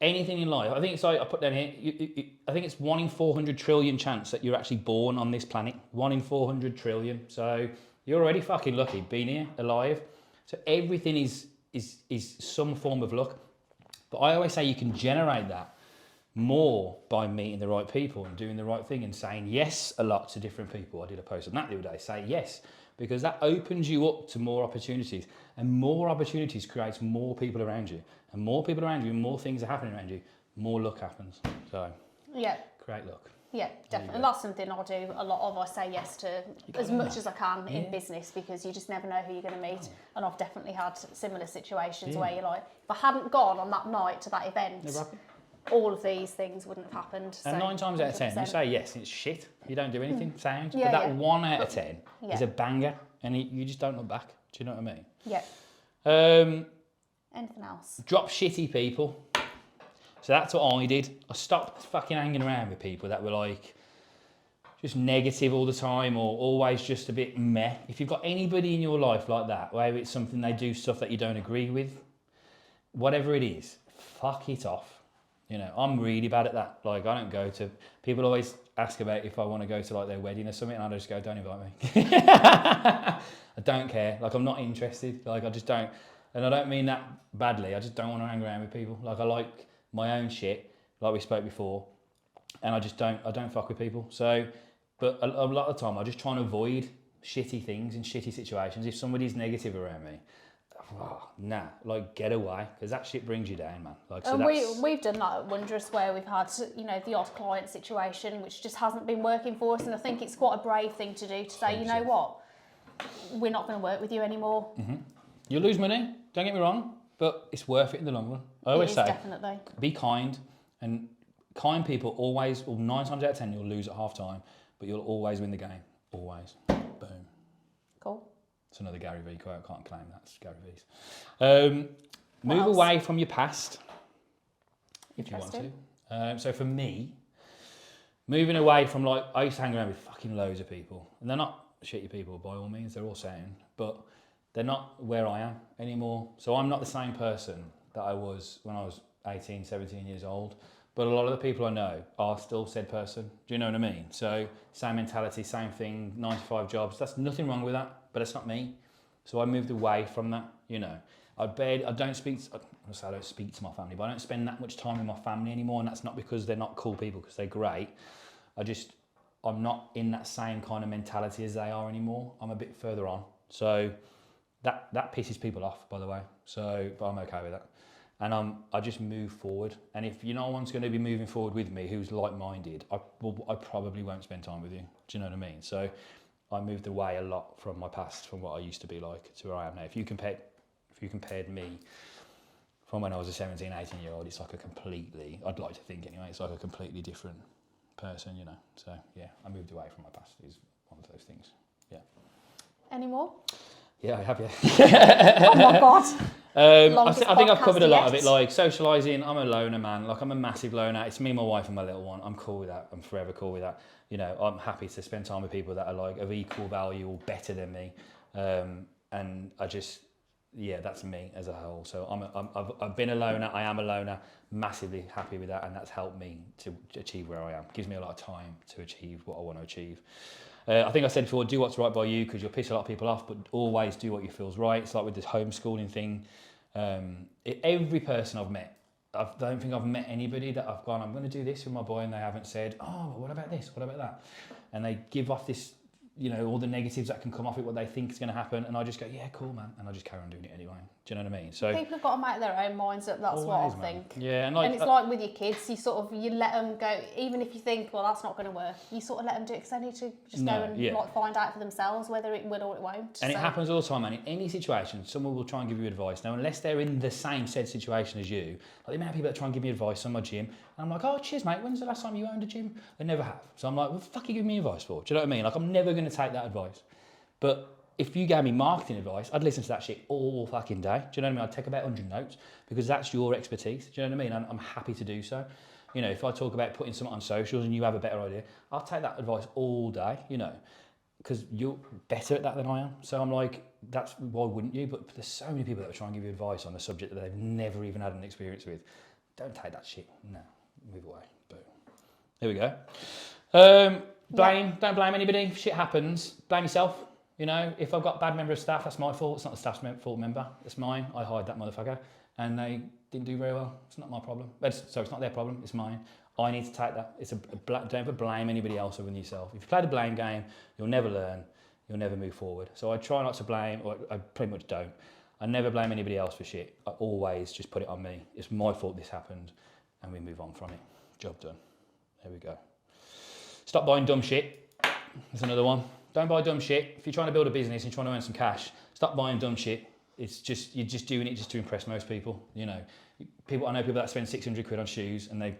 anything in life. I think it's like, I put down here, I think it's 1 in 400 trillion chance that you're actually born on this planet. 1 in 400 trillion. So you're already fucking lucky being here, alive. So everything is some form of luck. But I always say you can generate that more by meeting the right people and doing the right thing and saying yes a lot to different people. I did a post on that the other day, say yes, because that opens you up to more opportunities, and more opportunities creates more people around you, and more people around you, and more things are happening around you, more luck happens. So yeah, create luck. Yeah, definitely. And that's something I do a lot of. I say yes to as much as I can in business, because you just never know who you're going to meet. And I've definitely had similar situations where you're like, if I hadn't gone on that night to that event, all of these things wouldn't have happened. And so 9 times out of 10, you say yes, and it's shit. You don't do anything, sound. Yeah, but that 1 out of 10 Yeah. is a banger, and you just don't look back. Do you know what I mean? Yeah. Anything else? Drop shitty people. So that's what I did. I stopped fucking hanging around with people that were like just negative all the time, or always just a bit meh. If you've got anybody in your life like that, where it's something they do stuff that you don't agree with, whatever it is, fuck it off. You know, I'm really bad at that. Like, I don't go to, people always ask about if I want to go to like their wedding or something, and I just go, don't invite me. I don't care. Like, I'm not interested. Like, I just don't, and I don't mean that badly. I just don't want to hang around with people. Like, I like my own shit, like we spoke before, and I don't fuck with people. So, but a lot of the time I just try and avoid shitty things in shitty situations. If somebody's negative around me, like, get away, because that shit brings you down, man. Like, so we've done that at Wondrous, where we've had, you know, the odd client situation which just hasn't been working for us, and I think it's quite a brave thing to do, to say, 100%. You know what, we're not going to work with you anymore. Mm-hmm. You'll lose money, don't get me wrong, but it's worth it in the long run. I always say, definitely. Be kind, and kind people always, or 9 times out of 10, you'll lose at half time, but you'll always win the game. Always. Boom. Cool. It's another Gary Vee quote. I can't claim that. It's Gary Vee's. Move away from your past, if you want to. So for me, moving away from, like, I used to hang around with fucking loads of people, and they're not shitty people by all means. They're all sound, but they're not where I am anymore. So I'm not the same person that I was when I was 18, 17 years old. But a lot of the people I know are still said person. Do you know what I mean? So same mentality, same thing, 9-to-5 jobs. That's nothing wrong with that, but it's not me. So I moved away from that, you know. I don't speak to my family, but I don't spend that much time with my family anymore. And that's not because they're not cool people, because they're great. I'm not in that same kind of mentality as they are anymore. I'm a bit further on. So that pisses people off, by the way. So, but I'm okay with that. And I just move forward. And if no one's going to be moving forward with me who's like-minded, I probably won't spend time with you. Do you know what I mean? So I moved away a lot from my past, from what I used to be like to where I am now. If you compared me from when I was a 17, 18-year-old, it's like I'd like to think anyway, it's like a completely different person, you know. So yeah, I moved away from my past is one of those things. Yeah. Any more? Yeah, I have, yeah. Oh my God. I think I've covered a lot of it, like socialising. I'm a loner, man. Like, I'm a massive loner. It's me, my wife, and my little one. I'm cool with that. I'm forever cool with that. You know, I'm happy to spend time with people that are like of equal value or better than me. And I just, that's me as a whole. So I've been a loner. I am a loner. Massively happy with that, and that's helped me to achieve where I am. Gives me a lot of time to achieve what I want to achieve. I think I said before, do what's right by you, because you'll piss a lot of people off, but always do what you feel's right. It's like with this homeschooling thing. Every person I've met, I don't think I've met anybody that I've gone, I'm going to do this with my boy, and they haven't said, oh, what about this? What about that? And they give off this you know, all the negatives that can come off it, what they think is going to happen, and I just go, yeah, cool, man, and I just carry on doing it anyway. Do you know what I mean? So people have got to make their own minds up. That's always, what I think. Yeah, and it's like with your kids, you let them go, even if you think, well, that's not going to work. You sort of let them do it because they need to just go and like find out for themselves whether it will or it won't. And it happens all the time, man. In any situation, someone will try and give you advice. Now, unless they're in the same said situation as you, like the amount of people that try and give me advice on my gym, and I'm like, oh, cheers, mate. When's the last time you owned a gym? They never have. So I'm like, well, fuck you, give me advice for. Do you know what I mean? Like, I'm never going to take that advice. But if you gave me marketing advice, I'd listen to that shit all fucking day. Do you know what I mean? I'd take about 100 notes because that's your expertise. Do you know what I mean? I'm happy to do so. You know, if I talk about putting something on socials and you have a better idea, I'll take that advice all day, you know, because you're better at that than I am. So I'm like, that's why wouldn't you? But there's so many people that try and give you advice on a subject that they've never even had an experience with. Don't take that shit. No, move away. Boom. Here we go. Don't blame anybody. If shit happens, blame yourself. You know, if I've got a bad member of staff, that's my fault. It's not the staff's fault member. It's mine. I hired that motherfucker and they didn't do very well. It's not my problem. So it's not their problem. It's mine. I need to take that. Don't ever blame anybody else other than yourself. If you play the blame game, you'll never learn. You'll never move forward. So I try not to blame, or I pretty much don't. I never blame anybody else for shit. I always just put it on me. It's my fault this happened and we move on from it. Job done. There we go. Stop buying dumb shit. There's another one. Don't buy dumb shit. If you're trying to build a business and you're trying to earn some cash, stop buying dumb shit. It's just, you're just doing it just to impress most people. You know, I know people that spend 600 quid on shoes and they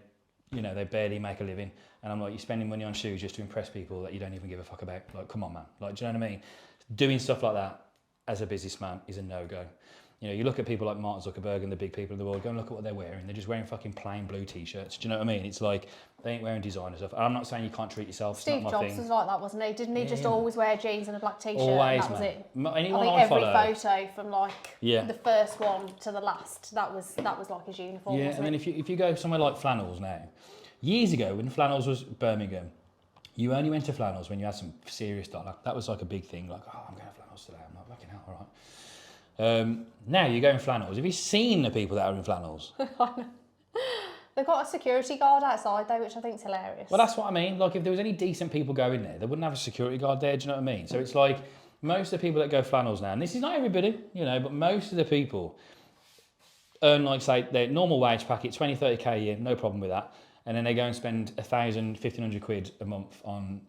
barely make a living. And I'm like, you're spending money on shoes just to impress people that you don't even give a fuck about. Like, come on, man. Like, do you know what I mean? Doing stuff like that as a businessman is a no-go. You know, you look at people like Mark Zuckerberg and the big people in the world, go and look at what they're wearing. They're just wearing fucking plain blue t-shirts. Do you know what I mean? It's like, they ain't wearing designer stuff. I'm not saying you can't treat yourself. Steve Jobs was like that, wasn't he? Didn't he just always wear jeans and a black t-shirt? Always, and that was it. Anyone I think follow, every photo from like the first one to the last, that was like his uniform. Yeah, and then if you go somewhere like Flannels now, years ago when Flannels was Birmingham, you only went to Flannels when you had some serious dollar. That was like a big thing. Like, oh, I'm going to Flannels today. I'm like, fucking hell, all right. Now you go in Flannels. Have you seen the people that are in Flannels? They've got a security guard outside though, which I think is hilarious. Well, that's what I mean. Like, if there was any decent people going there, they wouldn't have a security guard there. Do you know what I mean? So it's like most of the people that go Flannels now, and this is not everybody, you know, but most of the people earn, like, say, their normal wage packet, 20, 30k a year, no problem with that. And then they go and spend 1,000, 1,500 quid a month on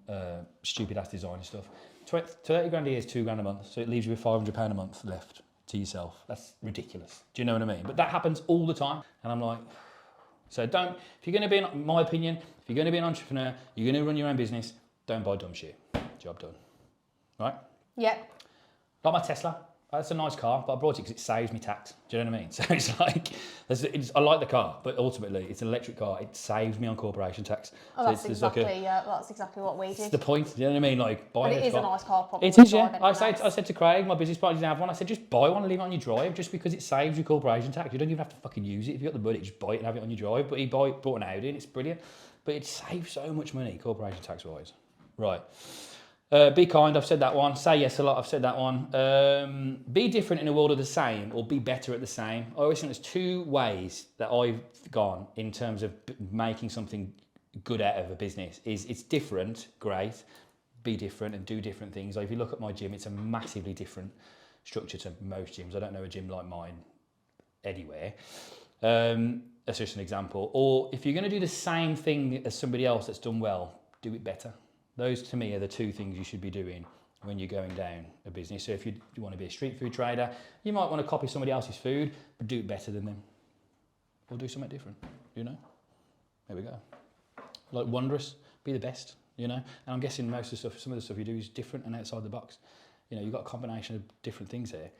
stupid ass design stuff. 30 grand a year is 2 grand a month, so it leaves you with £500 a month left to yourself. That's ridiculous. Do you know what I mean? But that happens all the time, and I'm like, so don't. If you're going to be, in my opinion, if you're going to be an entrepreneur, you're going to run your own business, don't buy dumb shit. Job done. Right? Yeah. Like my Tesla. That's a nice car, but I brought it because it saves me tax. Do you know what I mean? So it's like, I like the car, but ultimately it's an electric car. It saves me on corporation tax. Oh, so that's exactly what we did. It's the point. Do you know what I mean? Like, buy but it is a nice car, probably. It is, yeah. I said to Craig, my business partner didn't have one. I said, just buy one and leave it on your drive, just because it saves you corporation tax. You don't even have to fucking use it. If you got the money, just buy it and have it on your drive. But he bought an Audi and it's brilliant. But it saves so much money, corporation tax wise. Right. Be kind, I've said that one. Say yes a lot, I've said that one. Be different in a world of the same, or be better at the same. I always think there's two ways that I've gone in terms of making something good out of a business. It's different, great. Be different and do different things. Like, if you look at my gym, it's a massively different structure to most gyms. I don't know a gym like mine anywhere. That's just an example. Or if you're going to do the same thing as somebody else that's done well, do it better. Those, to me, are the two things you should be doing when you're going down a business. So if you want to be a street food trader, you might want to copy somebody else's food, but do it better than them. Or do something different, you know? There we go. Like, wondrous, be the best, you know? And I'm guessing most of the stuff, some of the stuff you do is different and outside the box. You know, you've got a combination of different things here.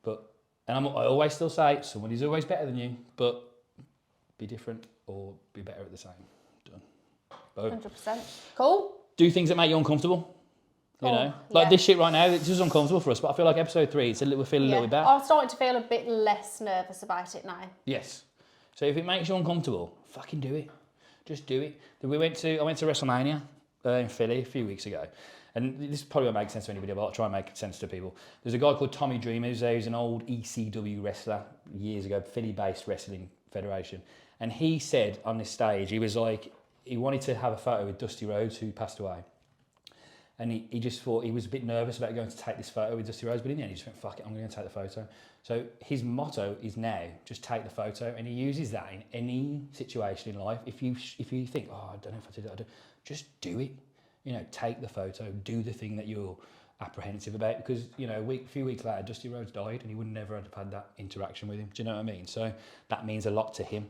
I always still say, somebody's always better than you, but be different or be better at the same. Done. Boom. 100%. Cool. Do things that make you uncomfortable. You know, like this shit right now, it's just uncomfortable for us. But I feel like episode 3, we feel a little bit better. I'm starting to feel a bit less nervous about it now. Yes. So if it makes you uncomfortable, fucking do it. Just do it. I went to WrestleMania in Philly a few weeks ago. And this probably won't make sense to anybody, but I'll try and make sense to people. There's a guy called Tommy Dreamer, who's an old ECW wrestler years ago, Philly-based wrestling federation. And he said on this stage, he was like, he wanted to have a photo with Dusty Rhodes, who passed away. And he just thought, he was a bit nervous about going to take this photo with Dusty Rose, but in the end he just went, fuck it, I'm going to take the photo. So his motto is now, just take the photo, and he uses that in any situation in life. If you think, oh, I don't know if I did that, just do it. You know, take the photo, do the thing that you're apprehensive about, because, you know, a few weeks later, Dusty Rhodes died and he would never have had that interaction with him. Do you know what I mean? So that means a lot to him.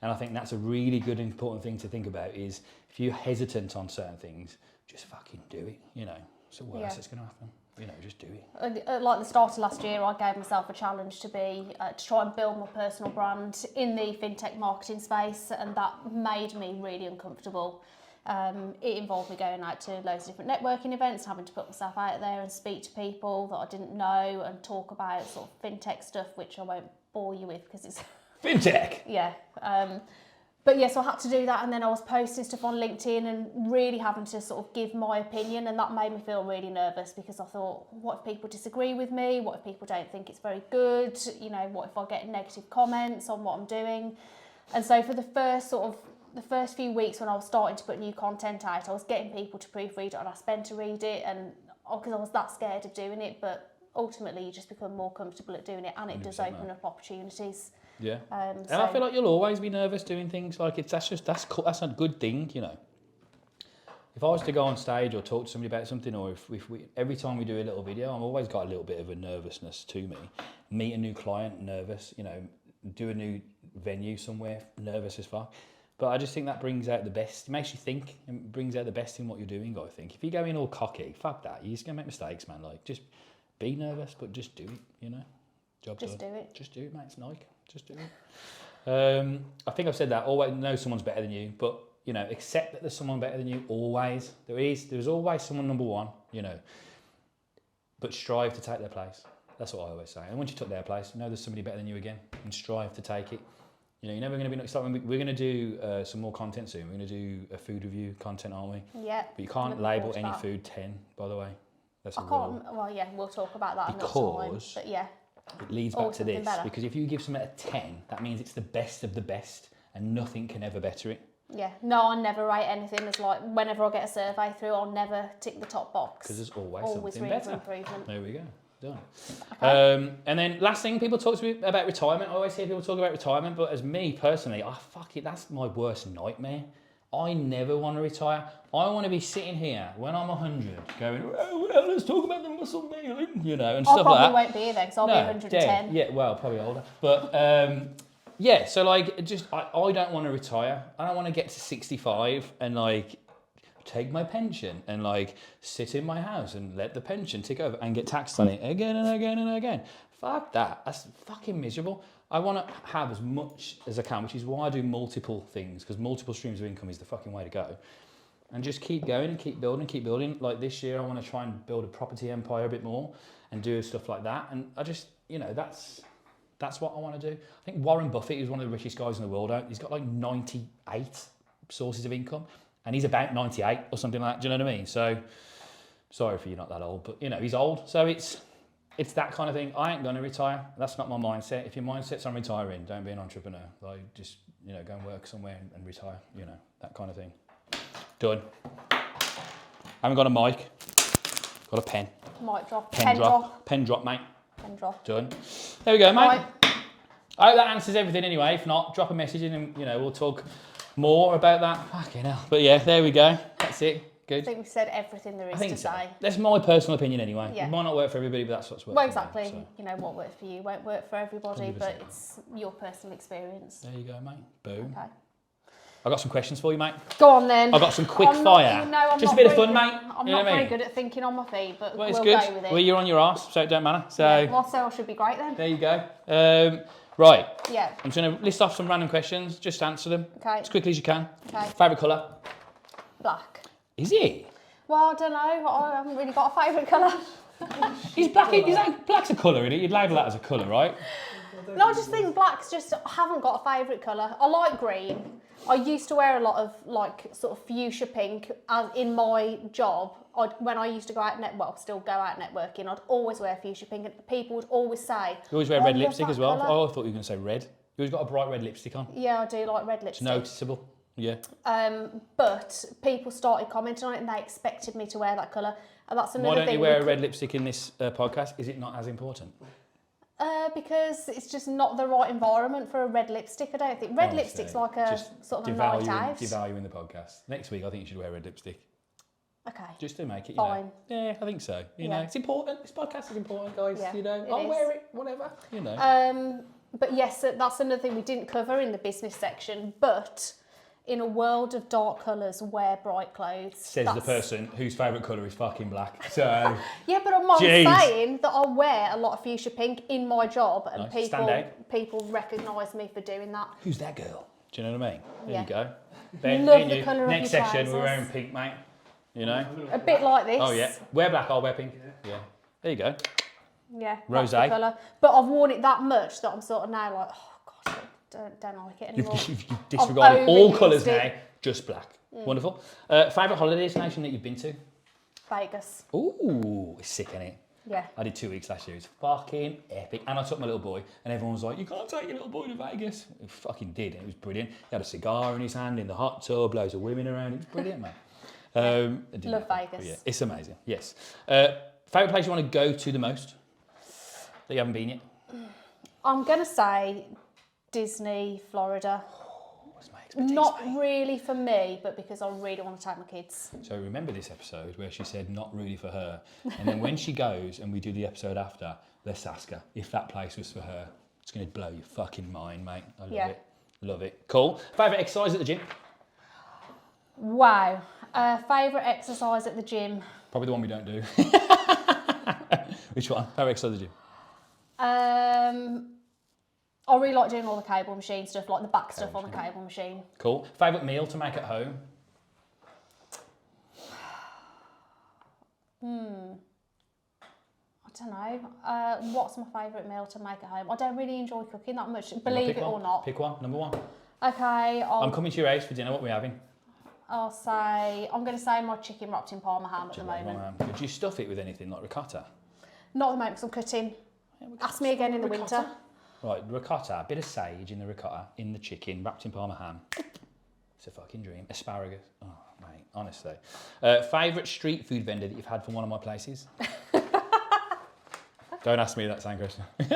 And I think that's a really good, important thing to think about is if you're hesitant on certain things, just fucking do it, you know. So what else is going to happen? You know, just do it. Like the start of last year, I gave myself a challenge to try and build my personal brand in the fintech marketing space, and that made me really uncomfortable. It involved me going out to loads of different networking events, having to put myself out there and speak to people that I didn't know and talk about sort of fintech stuff, which I won't bore you with because it's... Fintech? Yeah. But yes, I had to do that, and then I was posting stuff on LinkedIn and really having to sort of give my opinion, and that made me feel really nervous because I thought, what if people disagree with me? What if people don't think it's very good? You know, what if I get negative comments on what I'm doing? And so for the first few weeks when I was starting to put new content out, I was getting people to proofread it and ask Ben to read it, and because I was that scared of doing it, but ultimately you just become more comfortable at doing it, and it does open up opportunities. Yeah, and I feel like you'll always be nervous doing things like that's cool, that's a good thing, you know. If I was to go on stage or talk to somebody about something, or if we every time we do a little video, I've always got a little bit of a nervousness to me. Meet a new client, nervous, you know. Do a new venue somewhere, nervous as fuck. But I just think that brings out the best. It makes you think and brings out the best in what you're doing, I think. If you go in all cocky, fuck that. You're just going to make mistakes, man. Like, just be nervous, but just do it, you know. Job done. Do it. Just do it, mate. It's Nike. Just do it. I think I've said that. Always know someone's better than you, but, you know, accept that there's someone better than you. Always. There's always someone number one, you know. But strive to take their place. That's what I always say. And once you took their place, know there's somebody better than you again, and strive to take it. You know, you're never going to be... It's like we're going to do some more content soon. We're going to do a food review content, aren't we? Yeah. But you can't label any food 10, by the way. That's a rule. Well, yeah, we'll talk about that because another time. But yeah. It leads back to this. Because if you give something a 10, that means it's the best of the best, and nothing can ever better it. Yeah. No, I never rate anything as like, whenever I get a survey through, I'll never tick the top box. Because there's always something room better. for improvement. There we go. Done. Okay. And then last thing, people talk to me about retirement. I always hear people talk about retirement, but as me personally, fuck it, that's my worst nightmare. I never want to retire. I want to be sitting here when I'm 100 going, well, let's talk about the muscle mealing, you know, and stuff like that. I probably won't be here then, because I'll be 110. Dead. Yeah, well, probably older. But yeah, so like, just I don't want to retire. I don't want to get to 65 and like take my pension and like sit in my house and let the pension tick over and get taxed on it again and again and again. Fuck that. That's fucking miserable. I want to have as much as I can, which is why I do multiple things, because multiple streams of income is the fucking way to go. And just keep going and keep building. Like this year, I want to try and build a property empire a bit more and do stuff like that. And I just, you know, that's what I want to do. I think Warren Buffett is one of the richest guys in the world. He's got like 98 sources of income, and he's about 98 or something like that. Do you know what I mean? So, sorry for you not that old, but you know, he's old. So it's that kind of thing. I ain't going to retire. That's not my mindset. If your mindset's on retiring, don't be an entrepreneur. Like, just, you know, go and work somewhere and retire, you know, that kind of thing. Done. I haven't got a mic. Got a pen. Mic drop. Pen drop. Pen drop, mate. Pen drop. Done. There we go, mate. Right. I hope that answers everything anyway. If not, drop a message in and, you know, we'll talk more about that. Fucking hell. But yeah, there we go. That's it. Good. I think we've said everything there is to say. That's my personal opinion anyway. Yeah. It might not work for everybody, but that's what's worked Well, exactly. for me, so. You know, what works for you won't work for everybody, 100%. but it's your personal experience. There you go, mate. Boom. Okay. I've got some questions for you, mate. Go on then. I've got some quick fire. Just a bit of fun, mate. I'm not very good at thinking on my feet, but we'll it's go good. with it. Well, you're on your arse, so it don't matter. So, yeah, well, so I should be great then. There you go. Right. Yeah. I'm just going to list off some random questions. Just answer them as quickly as you can. Okay. Favourite colour? Black. Is it? Well, I don't know. I haven't really got a favourite colour. Is black's a colour, isn't it? You'd label that as a colour, right? No, I just think black's just, I haven't got a favourite colour. I like green. I used to wear a lot of like sort of fuchsia pink as in my job. When I used to go out still go out networking, I'd always wear fuchsia pink, and people would always say, You always wear red lipstick as well. Colour. Oh, I thought you were going to say red. You always got a bright red lipstick on. Yeah, I do like red lipstick. It's noticeable. Yeah. But people started commenting on it and they expected me to wear that colour. And that's another Why don't thing. you wear a red lipstick in this podcast? Is it not as important? Because it's just not the right environment for a red lipstick, I don't think. Red lipstick's like a sort of a night out. Devaluing the podcast. Next week, I think you should wear red lipstick. Okay. Just to make it, Fine. Yeah, I think so. You know, it's important. This podcast is important, guys. Yeah, you know, I'll wear it, whatever. You know. But yes, that's another thing we didn't cover in the business section. But in a world of dark colours, wear bright clothes. Says the person whose favourite colour is fucking black. So. Yeah, but I'm saying that I wear a lot of fuchsia pink in my job, and people recognise me for doing that. Who's that girl? Do you know what I mean? There you go. Ben, love the colour of Next your section, trousers. we're wearing pink, mate. You know? A bit like this. Oh, yeah. Wear black, I'll wear pink. Yeah. There you go. Yeah. Rosé. Colour. But I've worn it that much that I'm sort of now like, oh, God, I don't like it anymore. You've disregarded all colours now, just black. Wonderful. Favourite holiday destination that you've been to? Vegas. Ooh, it's sick, innit? Yeah. I did 2 weeks last year. It was fucking epic. And I took my little boy, and everyone was like, you can't take your little boy to Vegas. He fucking did, and it was brilliant. He had a cigar in his hand in the hot tub, loads of women around. It was brilliant, mate. Love Vegas. Yeah, it's amazing, yes. Favourite place you want to go to the most that you haven't been yet? I'm going to say Disney, Florida. What's my expertise, Not mate? really for me, but because I really want to take my kids. So remember this episode where she said not really for her, and then when she goes and we do the episode after, let's ask her if that place was for her. It's going to blow your fucking mind, mate. I love it. Love it. Cool. Favourite exercise at the gym? Wow. Favourite exercise at the gym? Probably the one we don't do. Which one? Favourite exercise at the gym? I really like doing all the cable machine stuff, like the back stuff on the cable machine. Cool. Favourite meal to make at home? I don't know. What's my favourite meal to make at home? I don't really enjoy cooking that much, believe it or not. Pick one, number one. Okay. I'm coming to your house for dinner. What are we having? I'm going to say my chicken wrapped in Parma ham at the moment. Would you stuff it with anything like ricotta? Not at the moment because I'm cutting. Ask me again in the winter. Right, ricotta, a bit of sage in the ricotta, in the chicken, wrapped in Parma ham. It's a fucking dream. Asparagus. Oh, mate, honestly. Favourite street food vendor that you've had from one of my places? Don't ask me that same question. I'm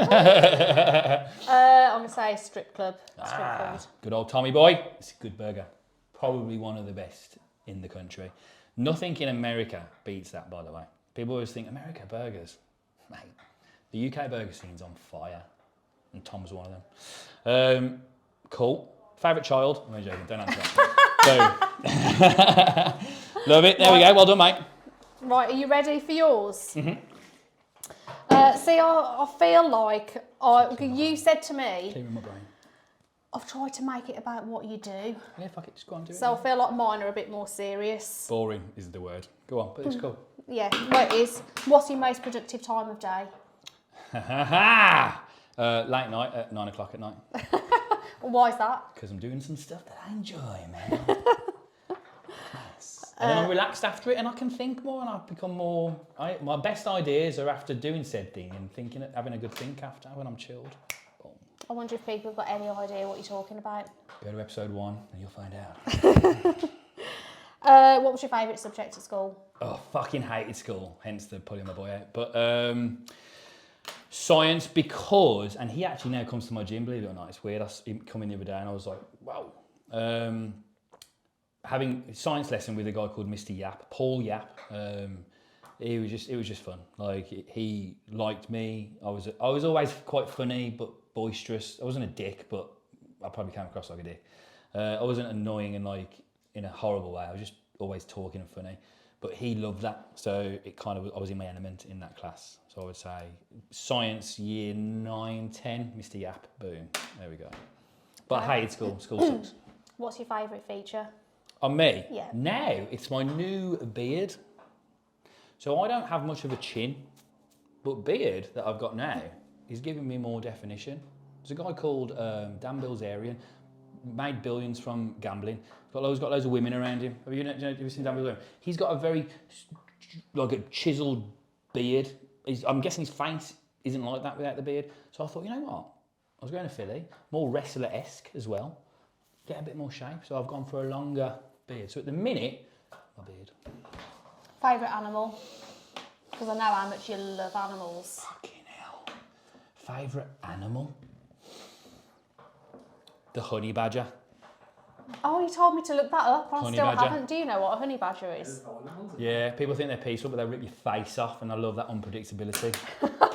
going to say strip club. Strip food. Good old Tommy boy. It's a good burger. Probably one of the best in the country. Nothing in America beats that, by the way. People always think, America burgers. Mate, the UK burger scene's on fire. And Tom's one of them. Cool. Favourite child? I'm only joking, don't answer that. So, love it. There we go. Well done, mate. Right, are you ready for yours? Mm-hmm. See, I feel like you said to me, Clearing my brain. I've tried to make it about what you do. Yeah, fuck it. Just go on, do it. So I feel like mine are a bit more serious. Boring is the word. Go on, but it's cool. Yeah, well, it is. What's your most productive time of day? Late night at 9 o'clock at night. Why is that? Because I'm doing some stuff that I enjoy, man. Nice. And then I'm relaxed after it, and I can think more, and I become more. My best ideas are after doing said thing and thinking, having a good think after when I'm chilled. Boom. I wonder if people have got any idea what you're talking about. Go to episode 1, and you'll find out. What was your favourite subject at school? Oh, fucking hated school. Hence the pulling my boy out. But science, because, and he actually now comes to my gym, believe it or not. It's weird. I come in the other day and I was like, wow. Having a science lesson with a guy called Mr. Yap, Paul Yap. It was just fun. Like, he liked me. I was always quite funny but boisterous. I wasn't a dick, but I probably came across like a dick. I wasn't annoying and like in a horrible way. I was just always talking and funny. But he loved that, so it kind of I was in my element in that class. So I would say science year 9, 10, Mr. Yap, boom, there we go. But I hated school. School sucks. What's your favourite feature? On me? Yeah. Now it's my new beard. So I don't have much of a chin, but beard that I've got now is giving me more definition. There's a guy called Dan Bilzerian, made billions from gambling. Got loads of women around him. Have you seen Dan Bilzerian? He's got a very like a chiseled beard. I'm guessing his face isn't like that without the beard. So I thought, you know what? I was going to Philly, more wrestler-esque as well. get a bit more shape. So I've gone for a longer beard. So at the minute, my beard. Favourite animal? Because I know how much you love animals. Fucking hell. Favourite animal? The honey badger. Oh, you told me to look that up. I Honey still badger. haven't. Do you know what a honey badger is? Yeah, people think they're peaceful, but they rip your face off, and I love that unpredictability.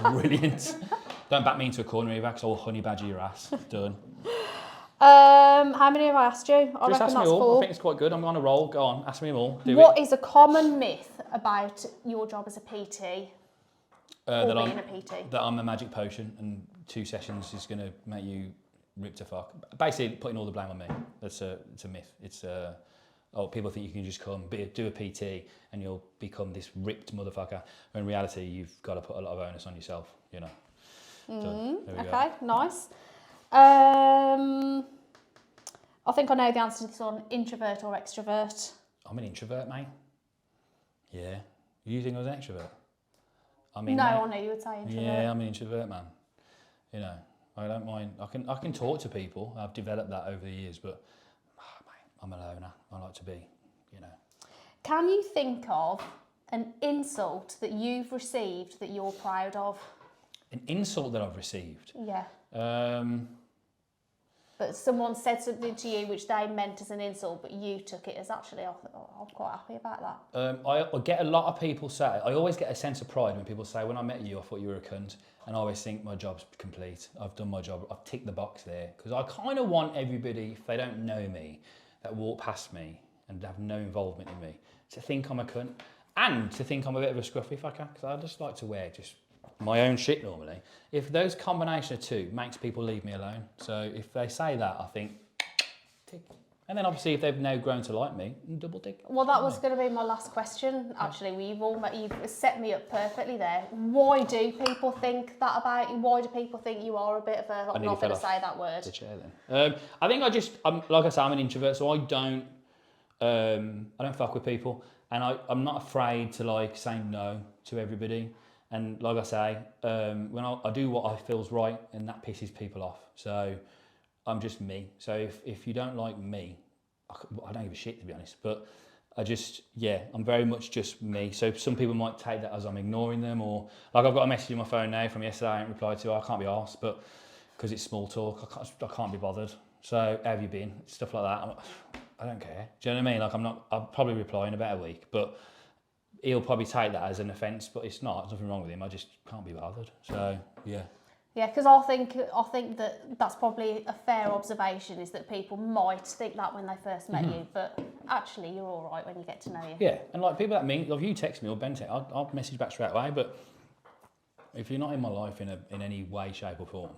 Brilliant. Don't back me into a corner either, because I'll honey badger your ass. Done. How many have I asked you? I Just reckon ask me that's all. 4. I think it's quite good. I'm on a roll. Go on, ask me them all. Do What it. is a common myth about your job as a PT or being a PT? That I'm a magic potion, and 2 sessions is going to make you rip to fuck. Basically, putting all the blame on me. It's a myth. It's people think you can just come do a PT and you'll become this ripped motherfucker. When in reality, you've got to put a lot of onus on yourself. You know. So, there we Okay, go. nice. I think I know the answer to this one. Introvert or extrovert? I'm an introvert, mate. Yeah. You think I was an extrovert? I mean, No, mate, I know you would say introvert. yeah, I'm an introvert, man. You know, I don't mind. I can talk to people. I've developed that over the years, but mate, I'm a loner. I like to be, you know. Can you think of an insult that you've received that you're proud of? An insult that I've received. Yeah. Um, But someone said something to you which they meant as an insult, but you took it as actually, I'm quite happy about that. I get a lot of people say, I always get a sense of pride when people say, when I met you, I thought you were a cunt. And I always think my job's complete. I've done my job. I've ticked the box there. Because I kind of want everybody, if they don't know me, that walk past me and have no involvement in me, to think I'm a cunt. And to think I'm a bit of a scruffy fucker. Because I just like to wear just my own shit normally. If those combination of two makes people leave me alone. So if they say that, I think, tick. And then obviously if they've now grown to like me, double tick. Well, that was going to be my last question, actually. You've set me up perfectly there. Why do people think that about you? Why do people think you are a bit of a... I'm not going to say that word. The chair then. I think like I say, I'm an introvert, so I don't fuck with people. And I'm not afraid to like say no to everybody. And like I say, when I do what I feel's right, and that pisses people off. So I'm just me. So if you don't like me, I don't give a shit, to be honest. But I'm very much just me. So some people might take that as I'm ignoring them, or like I've got a message on my phone now from yesterday I ain't replied to. I can't be arsed, but because it's small talk, I can't be bothered. So how have you been? Stuff like that. I don't care. Do you know what I mean? Like I'll probably reply in about a week, but he'll probably take that as an offence, but it's not. There's nothing wrong with him. I just can't be bothered. So, yeah. Yeah, because I think that that's probably a fair observation, is that people might think that when they first met you, but actually you're all right when you get to know you. Yeah, and like people that mean, like you text me or Ben text, I'll message back straight away, but if you're not in my life in any way, shape or form,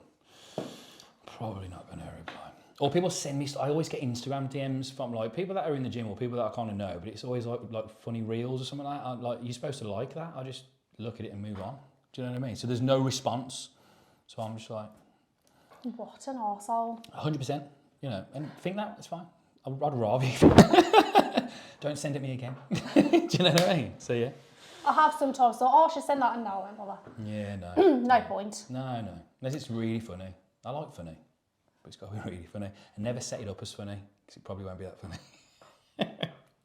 probably not going to reply. Or people send me, I always get Instagram DMs from like people that are in the gym or people that I kind of know, but it's always like funny reels or something like that. Like, you're supposed to like that. I just look at it and move on. Do you know what I mean? So there's no response. So I'm just like... What an arsehole. 100%, you know, and think that, it's fine. I'd rather you. Don't send it me again. Do you know what I mean? So yeah. I have sometimes thought, I should send that, and no, I won't bother. Yeah, no. No point. No. Unless it's really funny. I like funny. It's got to be really funny. And never set it up as funny, because it probably won't be that funny.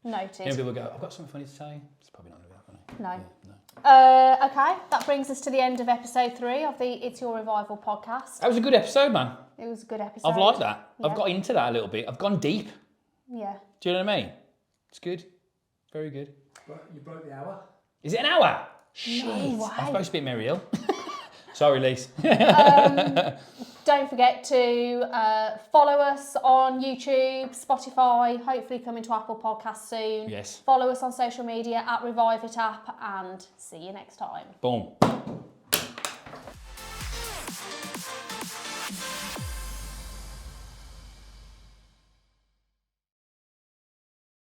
Noted. You know, people go, I've got something funny to tell you. It's probably not going to be that funny. No. Yeah, no. Okay, that brings us to the end of episode 3 of the It's Your Revival podcast. That was a good episode, man. It was a good episode. I've liked that. Yeah. I've got into that a little bit. I've gone deep. Yeah. Do you know what I mean? It's good. Very good. You broke the hour. Is it an hour? No way. I'm supposed to be at Mary Hill. Sorry, Lise. Don't forget to follow us on YouTube, Spotify, hopefully coming to Apple Podcasts soon. Yes. Follow us on social media at Revive It App, and see you next time. Boom.